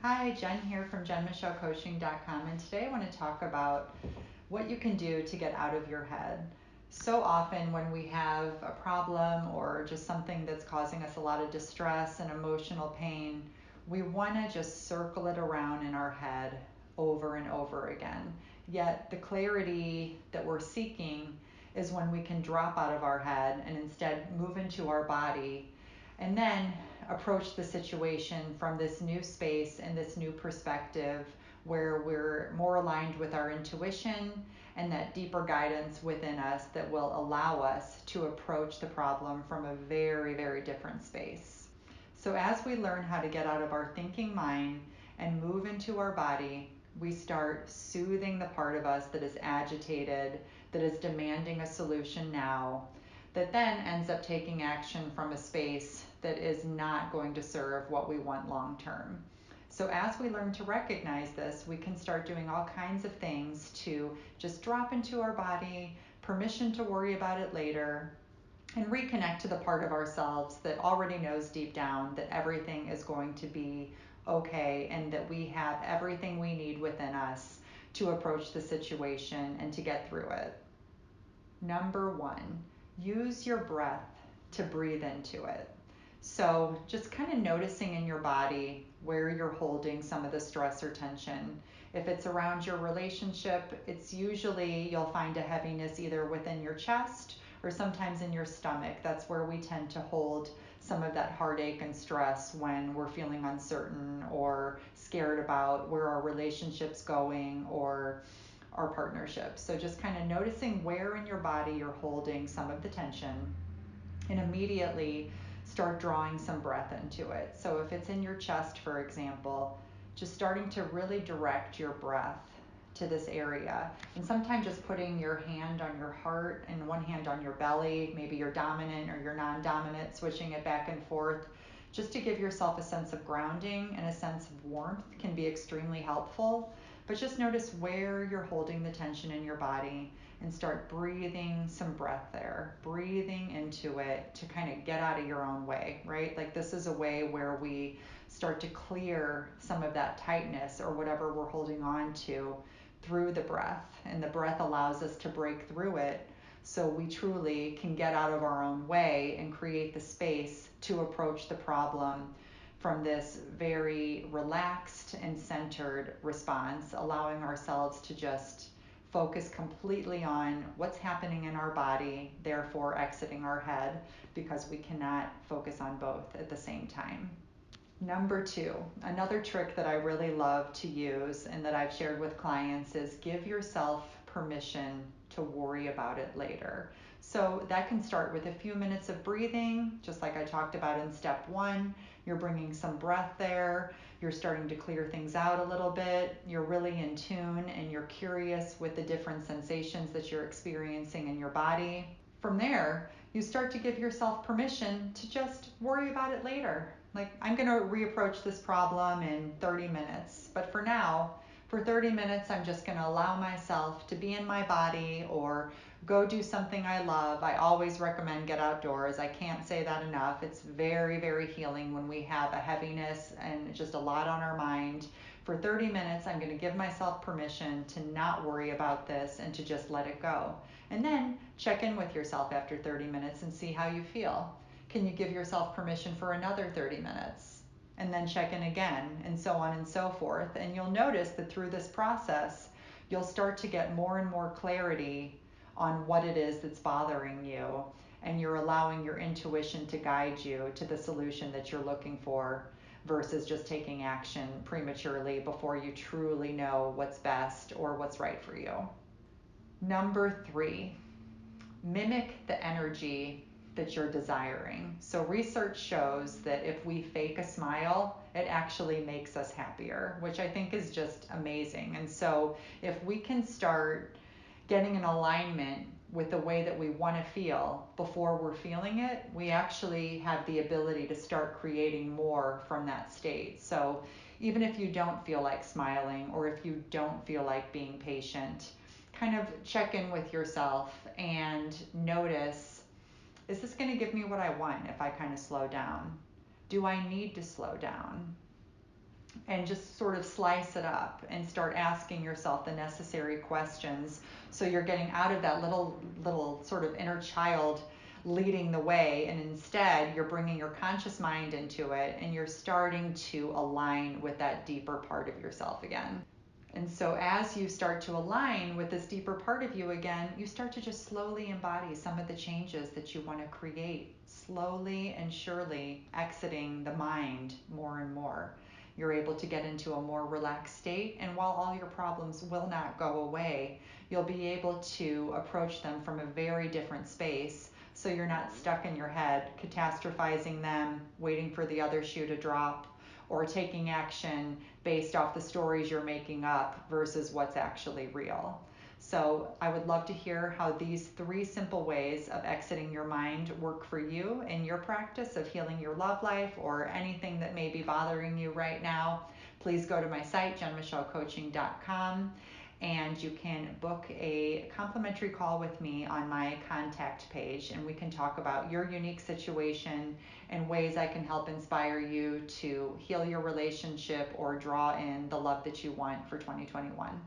Hi, Jen here from JenMichelleCoaching.com, and today I want to talk about what you can do to get out of your head. So often, when we have a problem or just something that's causing us a lot of distress and emotional pain, we want to just circle it around in our head over and over again. Yet, the clarity that we're seeking is when we can drop out of our head and instead move into our body and then approach the situation from this new space and this new perspective where we're more aligned with our intuition and that deeper guidance within us that will allow us to approach the problem from a very, very different space. So, as we learn how to get out of our thinking mind and move into our body, we start soothing the part of us that is agitated, that is demanding a solution now, that then ends up taking action from a space that is not going to serve what we want long term. So, as we learn to recognize this, we can start doing all kinds of things to just drop into our body, permission to worry about it later, and reconnect to the part of ourselves that already knows deep down that everything is going to be okay and that we have everything we need within us to approach the situation and to get through it. Number one, use your breath to breathe into it. So, just kind of noticing in your body where you're holding some of the stress or tension. If it's around your relationship, it's usually you'll find a heaviness either within your chest or sometimes in your stomach. That's where we tend to hold some of that heartache and stress when we're feeling uncertain or scared about where our relationship's going or our partnership. So just kind of noticing where in your body you're holding some of the tension and immediately start drawing some breath into it. So if it's in your chest, for example, just starting to really direct your breath to this area. And sometimes just putting your hand on your heart and one hand on your belly, maybe you're dominant or you're non-dominant, switching it back and forth, just to give yourself a sense of grounding and a sense of warmth can be extremely helpful. But just notice where you're holding the tension in your body and start breathing some breath there, breathing into it to kind of get out of your own way, right? Like this is a way where we start to clear some of that tightness or whatever we're holding on to through the breath. And the breath allows us to break through it so we truly can get out of our own way and create the space to approach the problem from this very relaxed and centered response, allowing ourselves to just focus completely on what's happening in our body, therefore exiting our head, because we cannot focus on both at the same time. Number two, another trick that I really love to use and that I've shared with clients is give yourself permission to worry about it later. So that can start with a few minutes of breathing, just like I talked about in step one. You're bringing some breath there. You're starting to clear things out a little bit. You're really in tune and you're curious with the different sensations that you're experiencing in your body. From there, you start to give yourself permission to just worry about it later. Like, I'm going to reapproach this problem in 30 minutes. But for now, for 30 minutes, I'm just going to allow myself to be in my body or go do something I love. I always recommend get outdoors. I can't say that enough. It's very, very healing when we have a heaviness and just a lot on our mind. For 30 minutes, I'm going to give myself permission to not worry about this and to just let it go. And then check in with yourself after 30 minutes and see how you feel. Can you give yourself permission for another 30 minutes? And then check in again, and so on and so forth. And you'll notice that through this process, you'll start to get more and more clarity on what it is that's bothering you. And you're allowing your intuition to guide you to the solution that you're looking for versus just taking action prematurely before you truly know what's best or what's right for you. Number three, mimic the energy that you're desiring. So research shows that if we fake a smile, it actually makes us happier, which I think is just amazing. And so if we can start getting in alignment with the way that we want to feel before we're feeling it, we actually have the ability to start creating more from that state. So even if you don't feel like smiling or if you don't feel like being patient, kind of check in with yourself and notice, is this going to give me what I want if I kind of slow down? Do I need to slow down? and just sort of slice it up and start asking yourself the necessary questions, so you're getting out of that little sort of inner child leading the way, and instead you're bringing your conscious mind into it, and you're starting to align with that deeper part of yourself again. And so as you start to align with this deeper part of you again, you start to just slowly embody some of the changes that you want to create, slowly and surely exiting the mind more and more. You're able to get into a more relaxed state, and while all your problems will not go away, you'll be able to approach them from a very different space, so you're not stuck in your head catastrophizing them, waiting for the other shoe to drop, or taking action based off the stories you're making up versus what's actually real. So I would love to hear how these 3 simple ways of exiting your mind work for you in your practice of healing your love life or anything that may be bothering you right now. Please go to my site, jenmichellecoaching.com, and you can book a complimentary call with me on my contact page, and we can talk about your unique situation and ways I can help inspire you to heal your relationship or draw in the love that you want for 2021.